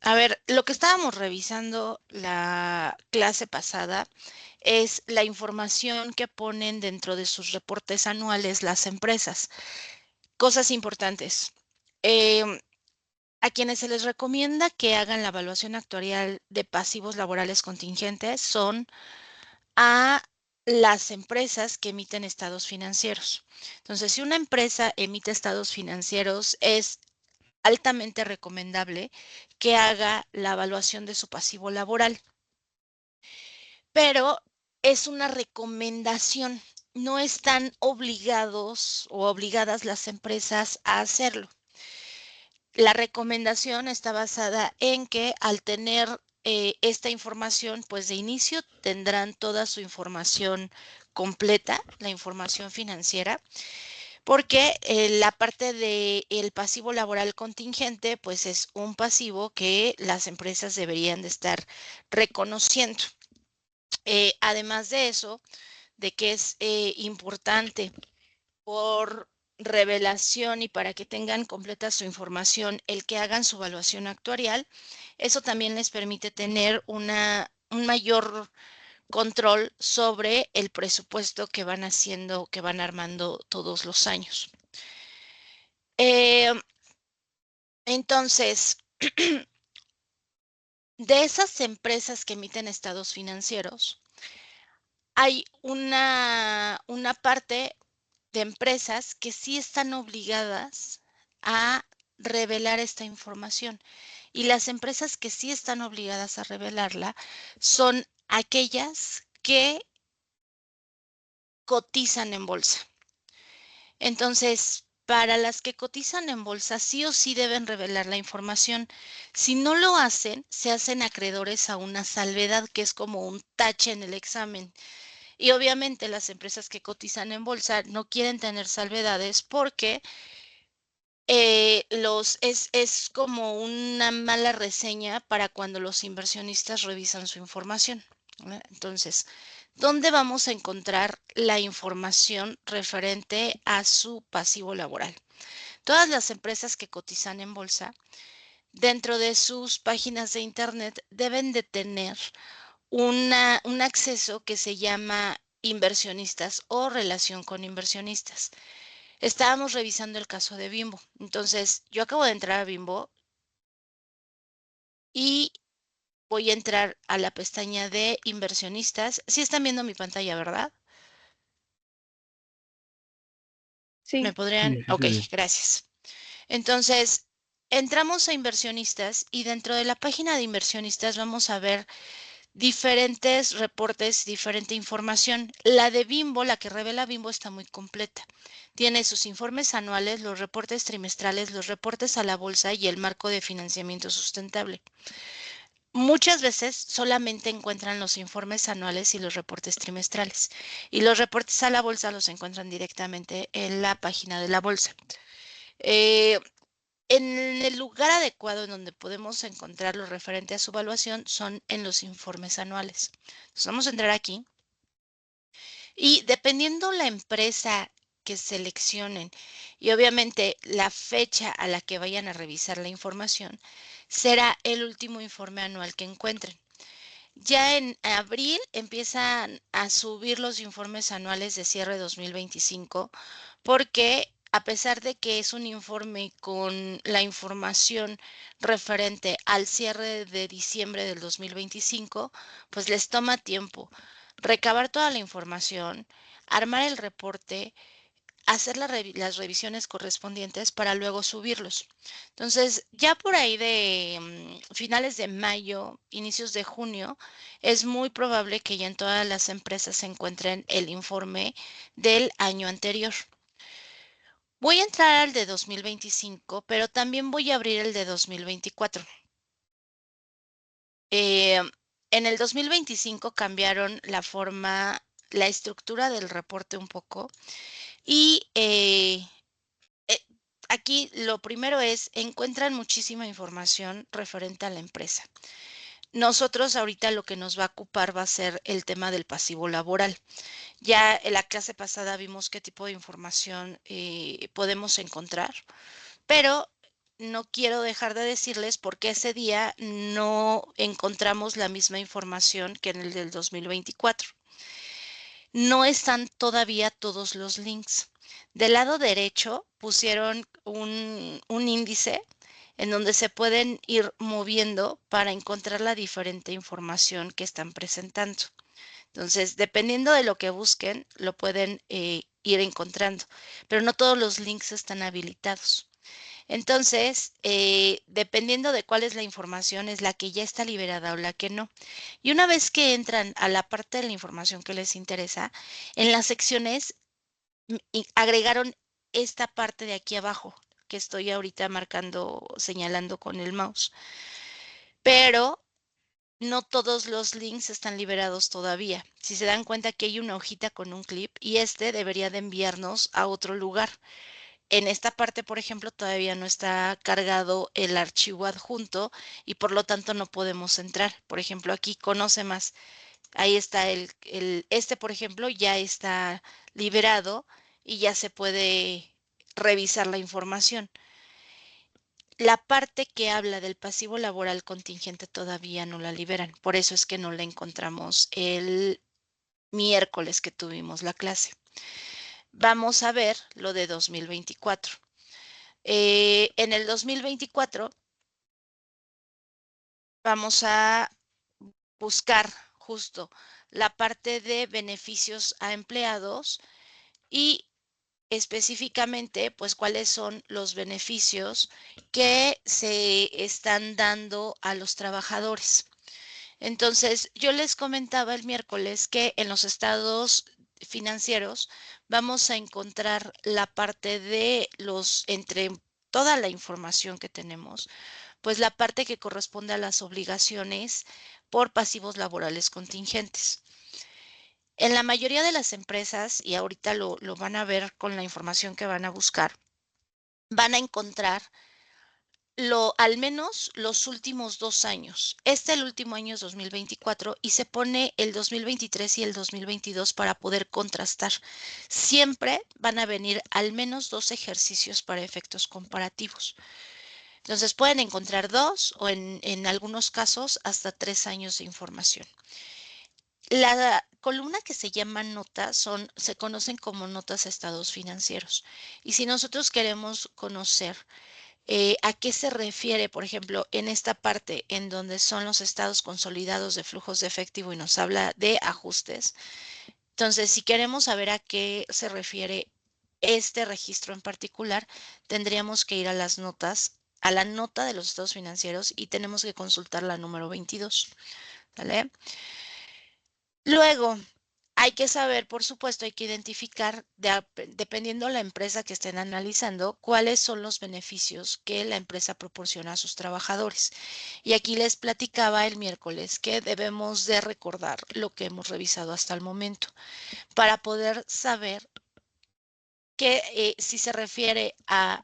A ver, lo que estábamos revisando la clase pasada es la información que ponen dentro de sus reportes anuales las empresas. Cosas importantes. Em, a quienes se les recomienda que hagan la evaluación actuarial de pasivos laborales contingentes son a las empresas que emiten estados financieros. Entonces, si una empresa emite estados financieros, es altamente recomendable que haga la evaluación de su pasivo laboral, pero es una recomendación. No están obligados o obligadas las empresas a hacerlo. La recomendación está basada en que al tener esta información, pues de inicio tendrán toda su información completa, la información financiera, porque la parte del pasivo laboral contingente, pues es un pasivo que las empresas deberían de estar reconociendo. Además de eso, de que es importante por revelación y para que tengan completa su información, el que hagan su evaluación actuarial, eso también les permite tener un mayor control sobre el presupuesto que van haciendo, que van armando todos los años. Entonces, de esas empresas que emiten estados financieros, hay una parte de empresas que sí están obligadas a revelar esta información. Y las empresas que sí están obligadas a revelarla son aquellas que cotizan en bolsa. Entonces, para las que cotizan en bolsa, sí o sí deben revelar la información. Si no lo hacen, se hacen acreedores a una salvedad, que es como un tache en el examen. Y obviamente las empresas que cotizan en bolsa no quieren tener salvedades porque es como una mala reseña para cuando los inversionistas revisan su información. Entonces, ¿dónde vamos a encontrar la información referente a su pasivo laboral? Todas las empresas que cotizan en bolsa, dentro de sus páginas de internet, deben de tener un acceso que se llama inversionistas o relación con inversionistas. Estábamos revisando el caso de Bimbo. Entonces, yo acabo de entrar a Bimbo y voy a entrar a la pestaña de inversionistas. Sí están viendo mi pantalla, ¿verdad? ¿Me Sí, podrían? Sí, sí Ok, se ve. gracias. Entonces, entramos a inversionistas y dentro de la página de inversionistas vamos a ver diferentes reportes, diferente información. La de Bimbo, la que revela Bimbo, está muy completa. Tiene sus informes anuales, los reportes trimestrales, los reportes a la bolsa y el marco de financiamiento sustentable. Muchas veces solamente encuentran los informes anuales y los reportes trimestrales. Y los reportes a la bolsa los encuentran directamente en la página de la bolsa. Eh, en el lugar adecuado en donde podemos encontrar lo referente a su evaluación son en los informes anuales. Entonces vamos a entrar aquí y dependiendo la empresa que seleccionen y obviamente la fecha a la que vayan a revisar la información, será el último informe anual que encuentren. Ya en abril empiezan a subir los informes anuales de cierre 2025 porque a pesar de que es un informe con la información referente al cierre de diciembre del 2025, pues les toma tiempo recabar toda la información, armar el reporte, hacer las revisiones correspondientes para luego subirlos. Entonces, ya por ahí de finales de mayo, inicios de junio, es muy probable que ya en todas las empresas se encuentren el informe del año anterior. Voy a entrar al de 2025, pero también voy a abrir el de 2024. Eh, en el 2025 cambiaron la forma, la estructura del reporte un poco y eh, aquí lo primero es, encuentran muchísima información referente a la empresa. Nosotros ahorita lo que nos va a ocupar va a ser el tema del pasivo laboral. Ya en la clase pasada vimos qué tipo de información podemos encontrar, pero no quiero dejar de decirles por qué ese día no encontramos la misma información que en el del 2024. No están todavía todos los links. Del lado derecho pusieron un índice en donde se pueden ir moviendo para encontrar la diferente información que están presentando. Entonces, dependiendo de lo que busquen, lo pueden ir encontrando, pero no todos los links están habilitados. Entonces, dependiendo de cuál es la información, es la que ya está liberada o la que no. Y una vez que entran a la parte de la información que les interesa, en las secciones agregaron esta parte de aquí abajo que estoy ahorita marcando, señalando con el mouse. Pero no todos los links están liberados todavía. Si se dan cuenta que hay una hojita con un clip y este debería de enviarnos a otro lugar. En esta parte, por ejemplo, todavía no está cargado el archivo adjunto y por lo tanto no podemos entrar. Por ejemplo, aquí conoce más. Ahí está este, por ejemplo, ya está liberado y ya se puede revisar la información. La parte que habla del pasivo laboral contingente todavía no la liberan. Por eso es que no la encontramos el miércoles que tuvimos la clase. Vamos a ver lo de 2024. En el 2024 vamos a buscar justo la parte de beneficios a empleados y específicamente, pues, cuáles son los beneficios que se están dando a los trabajadores. Entonces, yo les comentaba el miércoles que en los estados financieros vamos a encontrar la parte de entre toda la información que tenemos, pues la parte que corresponde a las obligaciones por pasivos laborales contingentes. En la mayoría de las empresas, y ahorita lo van a ver con la información que van a buscar, van a encontrar al menos los últimos 2 años. El último año es 2024 y se pone el 2023 y el 2022 para poder contrastar. Siempre van a venir al menos 2 ejercicios para efectos comparativos. Entonces pueden encontrar 2 o en algunos casos hasta 3 años de información. La columna que se llama notas se conocen como notas a estados financieros. Y si nosotros queremos conocer ¿a qué se refiere, por ejemplo, en esta parte en donde son los estados consolidados de flujos de efectivo y nos habla de ajustes? Entonces, si queremos saber a qué se refiere este registro en particular, tendríamos que ir a las notas, a la nota de los estados financieros y tenemos que consultar la número 22. ¿Vale? Luego, hay que saber, por supuesto, hay que identificar, dependiendo la empresa que estén analizando, cuáles son los beneficios que la empresa proporciona a sus trabajadores. Y aquí les platicaba el miércoles que debemos de recordar lo que hemos revisado hasta el momento para poder saber que si se refiere a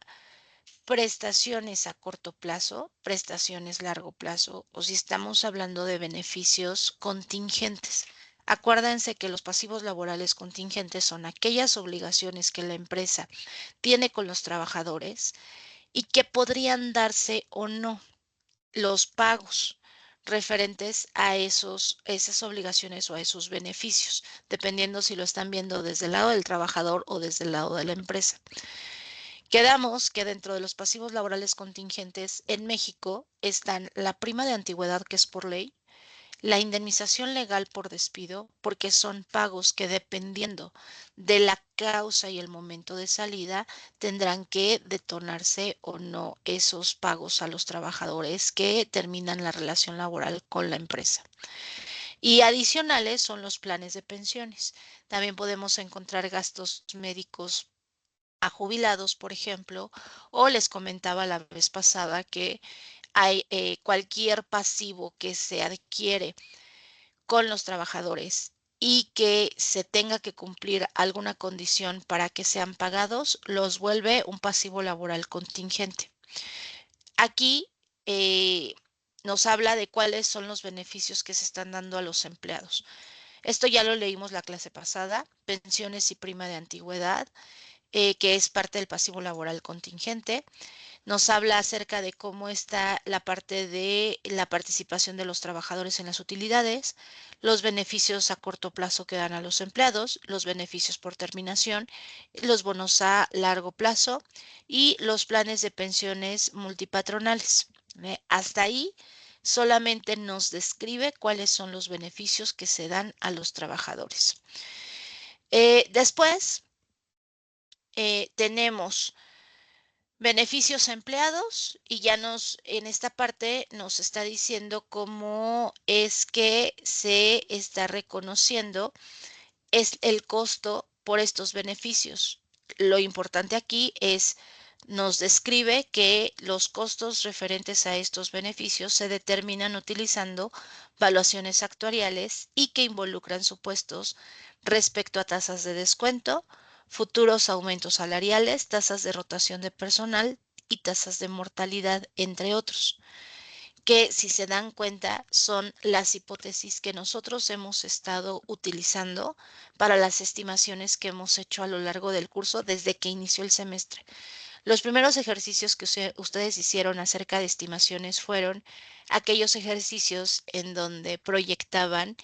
prestaciones a corto plazo, prestaciones largo plazo o si estamos hablando de beneficios contingentes. Acuérdense que los pasivos laborales contingentes son aquellas obligaciones que la empresa tiene con los trabajadores y que podrían darse o no los pagos referentes a esas obligaciones o a esos beneficios, dependiendo si lo están viendo desde el lado del trabajador o desde el lado de la empresa. Quedamos que dentro de los pasivos laborales contingentes en México están la prima de antigüedad, que es por ley, la indemnización legal por despido, porque son pagos que dependiendo de la causa y el momento de salida, tendrán que detonarse o no esos pagos a los trabajadores que terminan la relación laboral con la empresa. Y adicionales son los planes de pensiones. También podemos encontrar gastos médicos a jubilados, por ejemplo, o les comentaba la vez pasada que hay cualquier pasivo que se adquiere con los trabajadores y que se tenga que cumplir alguna condición para que sean pagados, los vuelve un pasivo laboral contingente. Aquí nos habla de cuáles son los beneficios que se están dando a los empleados. Esto ya lo leímos la clase pasada, pensiones y prima de antigüedad, que es parte del pasivo laboral contingente. Nos habla acerca de cómo está la parte de la participación de los trabajadores en las utilidades, los beneficios a corto plazo que dan a los empleados, los beneficios por terminación, los bonos a largo plazo y los planes de pensiones multipatronales. Hasta ahí solamente nos describe cuáles son los beneficios que se dan a los trabajadores. Después tenemos beneficios a empleados y ya en esta parte nos está diciendo cómo es que se está reconociendo es el costo por estos beneficios. Lo importante aquí es, nos describe que los costos referentes a estos beneficios se determinan utilizando valuaciones actuariales y que involucran supuestos respecto a tasas de descuento, futuros aumentos salariales, tasas de rotación de personal y tasas de mortalidad, entre otros, que si se dan cuenta son las hipótesis que nosotros hemos estado utilizando para las estimaciones que hemos hecho a lo largo del curso desde que inició el semestre. Los primeros ejercicios que ustedes hicieron acerca de estimaciones fueron aquellos ejercicios en donde proyectaban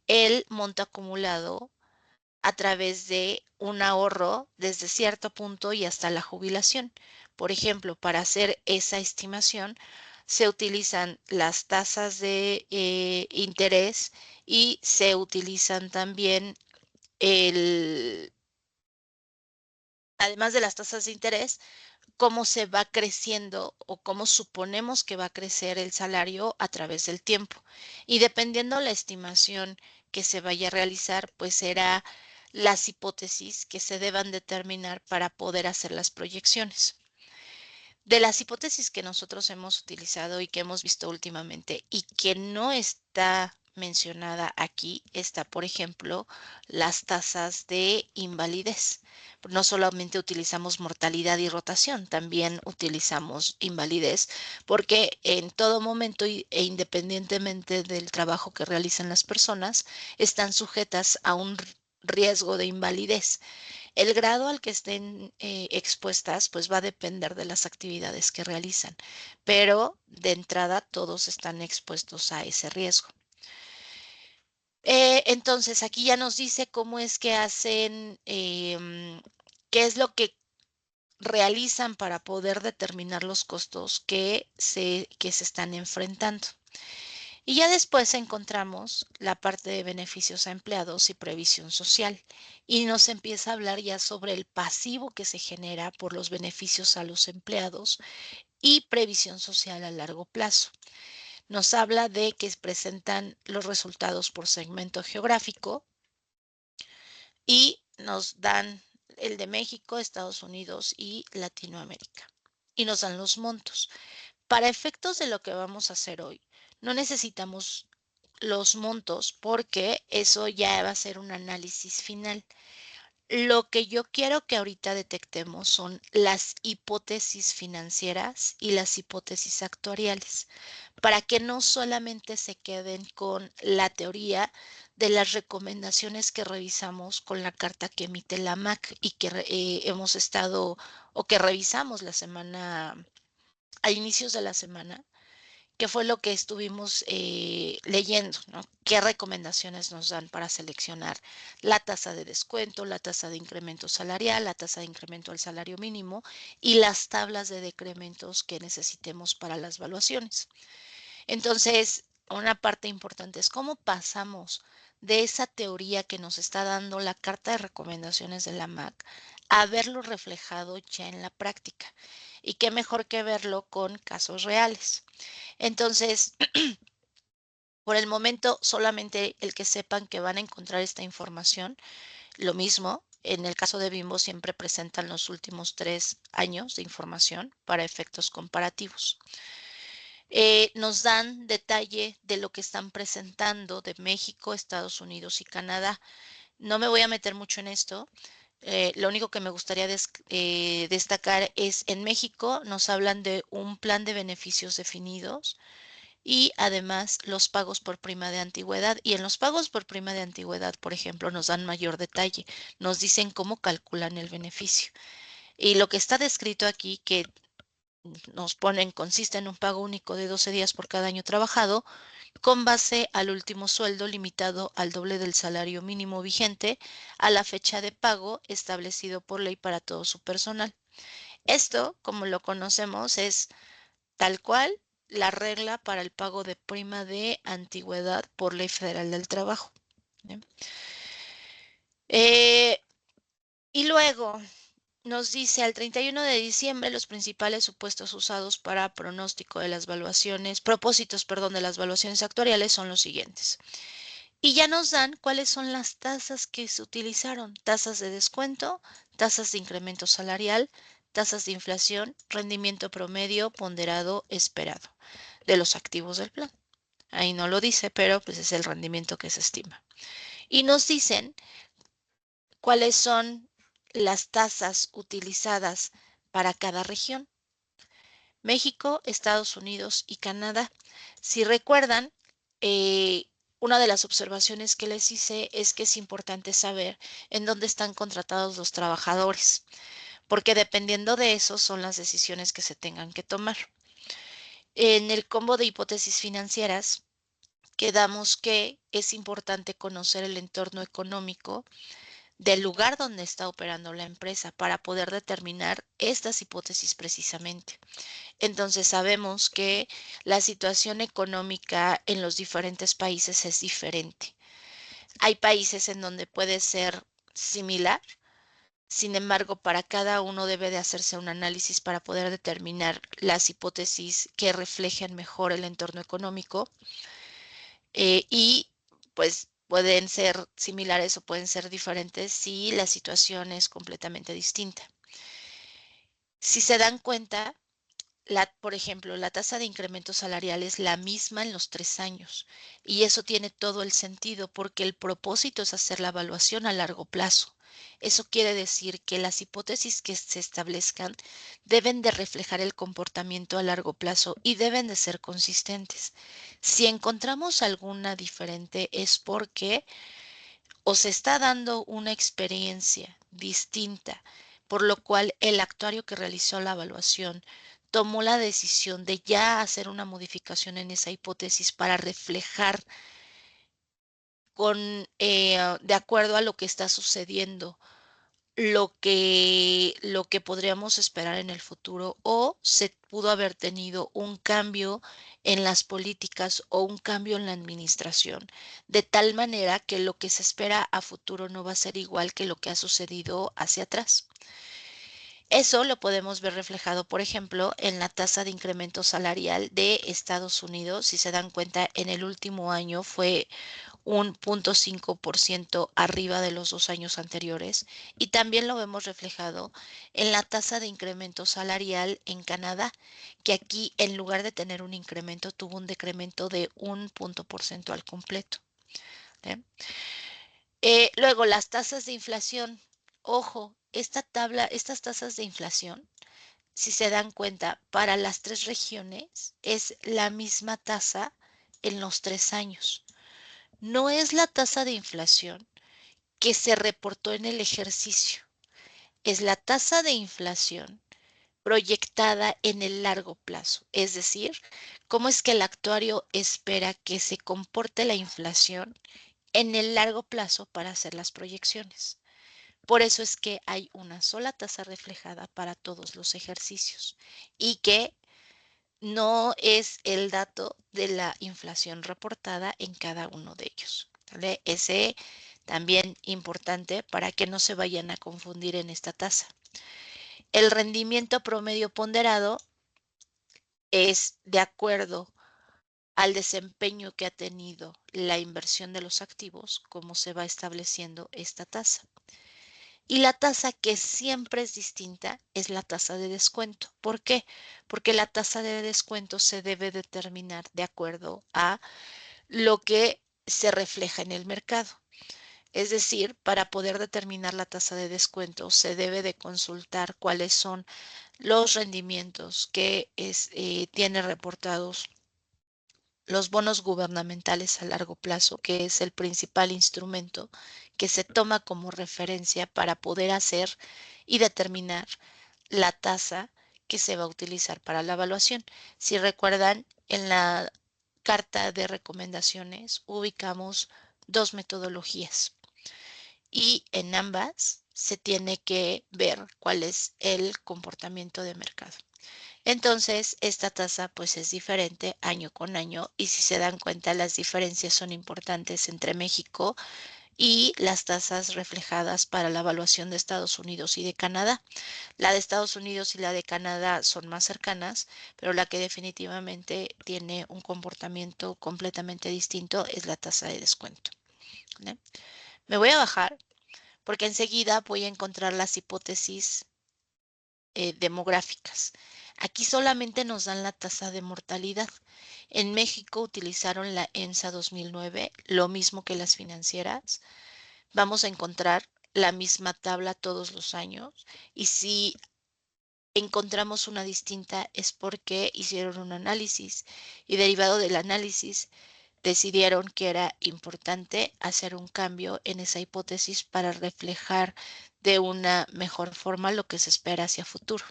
el monto acumulado a través de un ahorro desde cierto punto y hasta la jubilación. Por ejemplo, para hacer esa estimación se utilizan las tasas de interés y se utilizan también el, además de las tasas de interés, cómo se va creciendo o cómo suponemos que va a crecer el salario a través del tiempo. Y dependiendo la estimación que se vaya a realizar, pues será las hipótesis que se deban determinar para poder hacer las proyecciones. De las hipótesis que nosotros hemos utilizado y que hemos visto últimamente y que no está mencionada aquí, está, por ejemplo, las tasas de invalidez. No solamente utilizamos mortalidad y rotación, también utilizamos invalidez, porque en todo momento e independientemente del trabajo que realizan las personas, están sujetas a un riesgo de invalidez. El grado al que estén expuestas, pues va a depender de las actividades que realizan, pero de entrada todos están expuestos a ese riesgo. Entonces, aquí ya nos dice cómo es que hacen, qué es lo que realizan para poder determinar los costos que se están enfrentando. Y ya después encontramos la parte de beneficios a empleados y previsión social. Y nos empieza a hablar ya sobre el pasivo que se genera por los beneficios a los empleados y previsión social a largo plazo. Nos habla de que presentan los resultados por segmento geográfico y nos dan el de México, Estados Unidos y Latinoamérica. Y nos dan los montos. Para efectos de lo que vamos a hacer hoy, no necesitamos los montos porque eso ya va a ser un análisis final. Lo que yo quiero que ahorita detectemos son las hipótesis financieras y las hipótesis actuariales, para que no solamente se queden con la teoría de las recomendaciones que revisamos con la carta que emite la MAC y que hemos estado o que revisamos la semana, a inicios de la semana, que fue lo que estuvimos leyendo, ¿no? ¿Qué recomendaciones nos dan para seleccionar la tasa de descuento, la tasa de incremento salarial, la tasa de incremento al salario mínimo y las tablas de decrementos que necesitemos para las evaluaciones? Entonces, una parte importante es cómo pasamos de esa teoría que nos está dando la carta de recomendaciones de la MAC a verlo reflejado ya en la práctica. Y qué mejor que verlo con casos reales. Entonces, por el momento, solamente el que sepan que van a encontrar esta información, lo mismo, en el caso de Bimbo siempre presentan los últimos 3 años de información para efectos comparativos. Nos dan detalle de lo que están presentando de México, Estados Unidos y Canadá. No me voy a meter mucho en esto. Lo único que me gustaría destacar es en México nos hablan de un plan de beneficios definidos y además los pagos por prima de antigüedad. Y en los pagos por prima de antigüedad, por ejemplo, nos dan mayor detalle, nos dicen cómo calculan el beneficio. Y lo que está descrito aquí, que nos ponen, consiste en un pago único de 12 días por cada año trabajado, con base al último sueldo limitado al doble del salario mínimo vigente a la fecha de pago establecido por ley para todo su personal. Esto, como lo conocemos, es tal cual la regla para el pago de prima de antigüedad por Ley Federal del Trabajo. ¿Bien? Y luego nos dice al 31 de diciembre los principales supuestos usados para pronóstico de las valuaciones, propósitos, perdón, de las valuaciones actuariales son los siguientes. Y ya nos dan cuáles son las tasas que se utilizaron, tasas de descuento, tasas de incremento salarial, tasas de inflación, rendimiento promedio ponderado esperado de los activos del plan. Ahí no lo dice, pero pues es el rendimiento que se estima. Y nos dicen cuáles son las tasas utilizadas para cada región. México, Estados Unidos y Canadá. Si recuerdan, una de las observaciones que les hice es que es importante saber en dónde están contratados los trabajadores, porque dependiendo de eso son las decisiones que se tengan que tomar. En el combo de hipótesis financieras, quedamos que es importante conocer el entorno económico del lugar donde está operando la empresa para poder determinar estas hipótesis precisamente. Entonces sabemos que la situación económica en los diferentes países es diferente. Hay países en donde puede ser similar, sin embargo, para cada uno debe de hacerse un análisis para poder determinar las hipótesis que reflejen mejor el entorno económico y pues pueden ser similares o pueden ser diferentes si la situación es completamente distinta. Si se dan cuenta, por ejemplo, la tasa de incremento salarial es la misma en los 3 años y eso tiene todo el sentido porque el propósito es hacer la evaluación a largo plazo. Eso quiere decir que las hipótesis que se establezcan deben de reflejar el comportamiento a largo plazo y deben de ser consistentes. Si encontramos alguna diferente es porque o se está dando una experiencia distinta, por lo cual el actuario que realizó la evaluación tomó la decisión de ya hacer una modificación en esa hipótesis para reflejar de acuerdo a lo que está sucediendo, lo que podríamos esperar en el futuro, o se pudo haber tenido un cambio en las políticas o un cambio en la administración, de tal manera que lo que se espera a futuro no va a ser igual que lo que ha sucedido hacia atrás. Eso lo podemos ver reflejado, por ejemplo, en la tasa de incremento salarial de Estados Unidos. Si se dan cuenta, en el último año fue un 0.5% arriba de los 2 años anteriores. Y también lo vemos reflejado en la tasa de incremento salarial en Canadá, que aquí en lugar de tener un incremento, tuvo un decremento de 1 punto porcentual completo. ¿Eh? Luego, las tasas de inflación. Ojo, estas tasas de inflación, si se dan cuenta, para las 3 regiones es la misma tasa en los 3 años. No es la tasa de inflación que se reportó en el ejercicio, es la tasa de inflación proyectada en el largo plazo, es decir, cómo es que el actuario espera que se comporte la inflación en el largo plazo para hacer las proyecciones. Por eso es que hay una sola tasa reflejada para todos los ejercicios y que no es el dato de la inflación reportada en cada uno de ellos. ¿Vale? Ese también importante para que no se vayan a confundir en esta tasa. El rendimiento promedio ponderado es de acuerdo al desempeño que ha tenido la inversión de los activos, como se va estableciendo esta tasa. Y la tasa que siempre es distinta es la tasa de descuento. ¿Por qué? Porque la tasa de descuento se debe determinar de acuerdo a lo que se refleja en el mercado. Es decir, para poder determinar la tasa de descuento se debe de consultar cuáles son los rendimientos que tiene reportados los bonos gubernamentales a largo plazo, que es el principal instrumento que se toma como referencia para poder hacer y determinar la tasa que se va a utilizar para la evaluación. Si recuerdan, en la carta de recomendaciones ubicamos 2 metodologías y en ambas se tiene que ver cuál es el comportamiento de mercado. Entonces, esta tasa pues es diferente año con año y si se dan cuenta las diferencias son importantes entre México y las tasas reflejadas para la evaluación de Estados Unidos y de Canadá. La de Estados Unidos y la de Canadá son más cercanas, pero la que definitivamente tiene un comportamiento completamente distinto es la tasa de descuento, ¿vale? Me voy a bajar porque enseguida voy a encontrar las hipótesis demográficas. Aquí solamente nos dan la tasa de mortalidad. En México utilizaron la EMSA 2009, lo mismo que las financieras. Vamos a encontrar la misma tabla todos los años y si encontramos una distinta es porque hicieron un análisis y derivado del análisis decidieron que era importante hacer un cambio en esa hipótesis para reflejar de una mejor forma lo que se espera hacia futuro.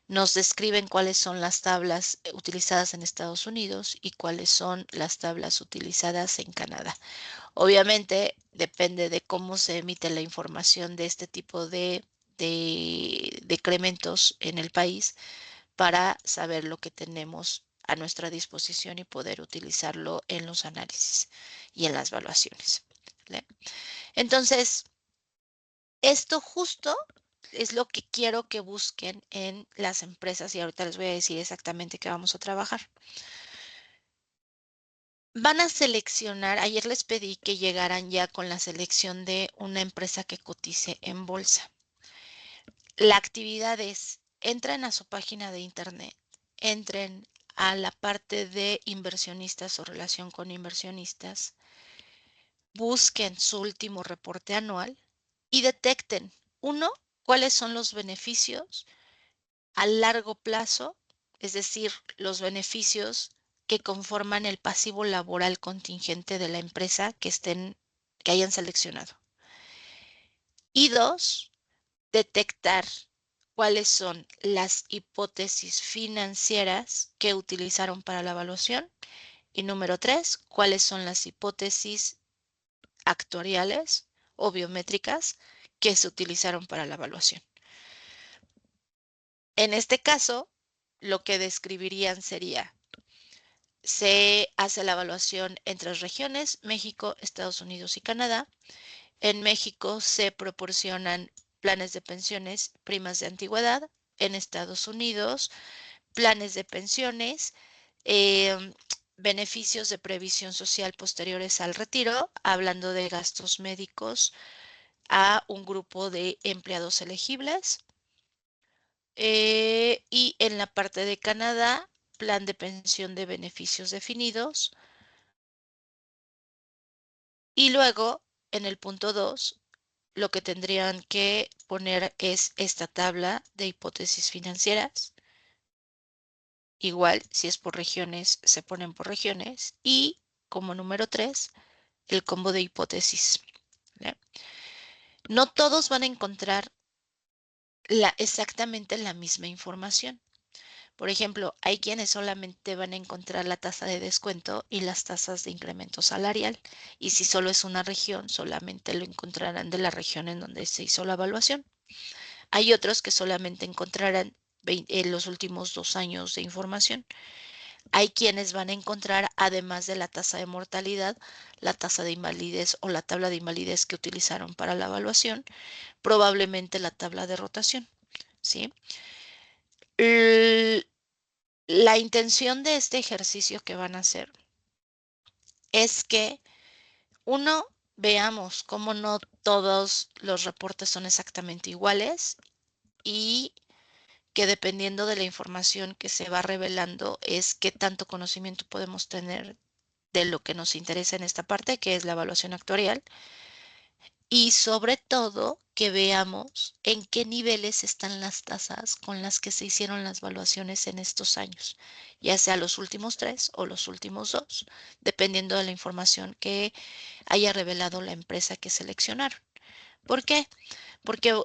Nos describen cuáles son las tablas utilizadas en Estados Unidos y cuáles son las tablas utilizadas en Canadá. Obviamente depende de cómo se emite la información de este tipo de decrementos en el país para saber lo que tenemos a nuestra disposición y poder utilizarlo en los análisis y en las evaluaciones, ¿vale? Entonces, esto justo es lo que quiero que busquen en las empresas y ahorita les voy a decir exactamente qué vamos a trabajar. Van a seleccionar, ayer les pedí que llegaran ya con la selección de una empresa que cotice en bolsa. La actividad es, entren a su página de internet, entren a la parte de inversionistas o relación con inversionistas, busquen su último reporte anual y detecten, uno, cuáles son los beneficios a largo plazo, es decir, los beneficios que conforman el pasivo laboral contingente de la empresa que hayan seleccionado. Y dos, detectar cuáles son las hipótesis financieras que utilizaron para la evaluación. Y número tres, cuáles son las hipótesis actuariales o biométricas que se utilizaron para la evaluación. En este caso, lo que describirían sería, se hace la evaluación en 3 regiones, México, Estados Unidos y Canadá. En México se proporcionan planes de pensiones, primas de antigüedad. En Estados Unidos, planes de pensiones, eh, beneficios de previsión social posteriores al retiro, hablando de gastos médicos a un grupo de empleados elegibles. Y en la parte de Canadá, plan de pensión de beneficios definidos. Y luego, en el punto 2, lo que tendrían que poner es esta tabla de hipótesis financieras. Igual, si es por regiones, se ponen por regiones. Y como número 3, el combo de hipótesis, ¿vale? No todos van a encontrar exactamente la misma información. Por ejemplo, hay quienes solamente van a encontrar la tasa de descuento y las tasas de incremento salarial. Y si solo es una región, solamente lo encontrarán de la región en donde se hizo la evaluación. Hay otros que solamente encontrarán los últimos 2 años de información. Hay quienes van a encontrar, además de la tasa de mortalidad, la tasa de invalidez o la tabla de invalidez que utilizaron para la evaluación, probablemente la tabla de rotación, ¿sí? La intención de este ejercicio que van a hacer es que, uno, veamos cómo no todos los reportes son exactamente iguales y que dependiendo de la información que se va revelando es qué tanto conocimiento podemos tener de lo que nos interesa en esta parte, que es la evaluación actuarial. Y sobre todo que veamos en qué niveles están las tasas con las que se hicieron las evaluaciones en estos años, ya sea los últimos 3 o los últimos 2, dependiendo de la información que haya revelado la empresa que seleccionaron. ¿Por qué? Porque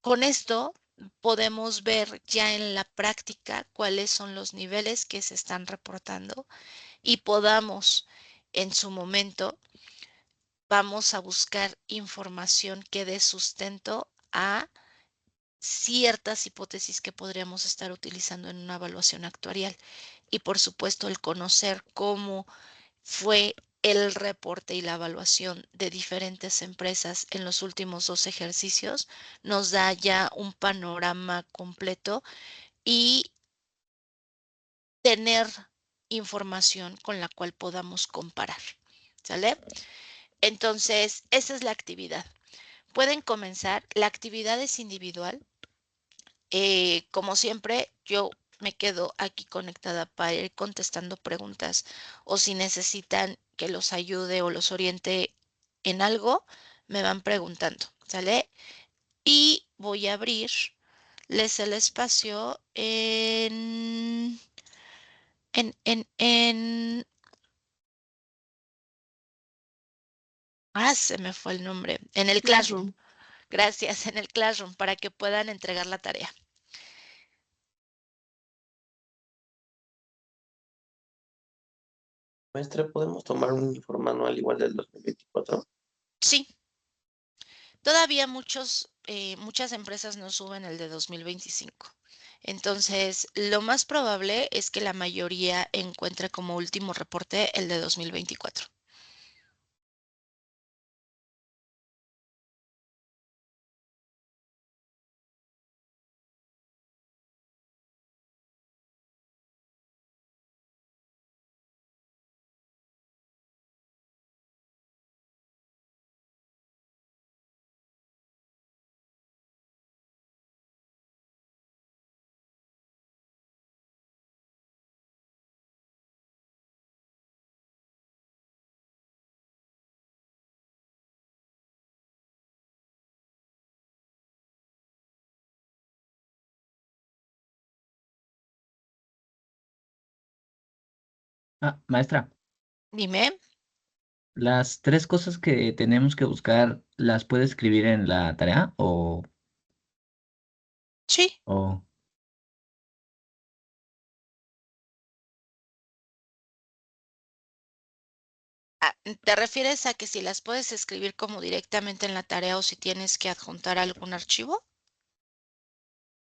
con esto podemos ver ya en la práctica cuáles son los niveles que se están reportando y podamos en su momento vamos a buscar información que dé sustento a ciertas hipótesis que podríamos estar utilizando en una evaluación actuarial. Y por supuesto, el conocer cómo fue el reporte y la evaluación de diferentes empresas en los últimos 2 ejercicios nos da ya un panorama completo y tener información con la cual podamos comparar. ¿Sale? Entonces, esa es la actividad. Pueden comenzar. La actividad es individual. Como siempre, yo me quedo aquí conectada para ir contestando preguntas o si necesitan que los ayude o los oriente en algo, me van preguntando, ¿sale? Y voy a abrirles el espacio en se me fue el nombre, en el Classroom. Classroom. Gracias, en el Classroom para que puedan entregar la tarea. Maestra, ¿podemos tomar un informe anual igual del 2024? Sí, todavía muchas empresas no suben el de 2025. Entonces, lo más probable es que la mayoría encuentre como último reporte el de 2024. Maestra, Dime. las 3 cosas que tenemos que buscar, ¿las puede escribir en la tarea Sí. o ¿Te refieres a que si las puedes escribir como directamente en la tarea o si tienes que adjuntar algún archivo?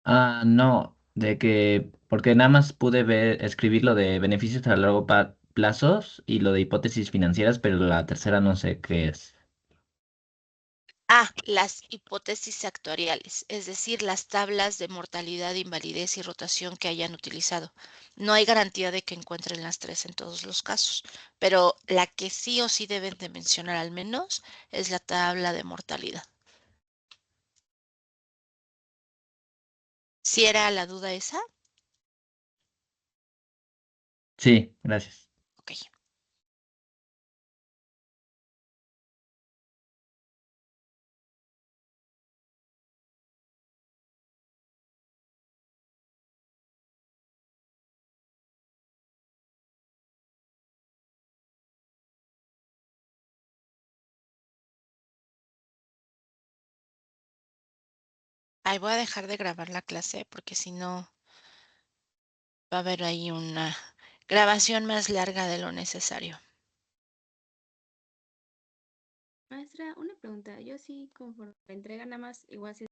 No, porque nada más pude escribir lo de beneficios a largo plazos y lo de hipótesis financieras, pero la tercera no sé qué es. Las hipótesis actuariales, es decir, las tablas de mortalidad, invalidez y rotación que hayan utilizado. No hay garantía de que encuentren las 3 en todos los casos, pero la que sí o sí deben de mencionar al menos es la tabla de mortalidad. ¿Sí era la duda esa? Sí, gracias. Ok. Ahí voy a dejar de grabar la clase porque si no va a haber ahí una grabación más larga de lo necesario. Maestra, una pregunta. Yo sí, conforme la entrega nada más, igual si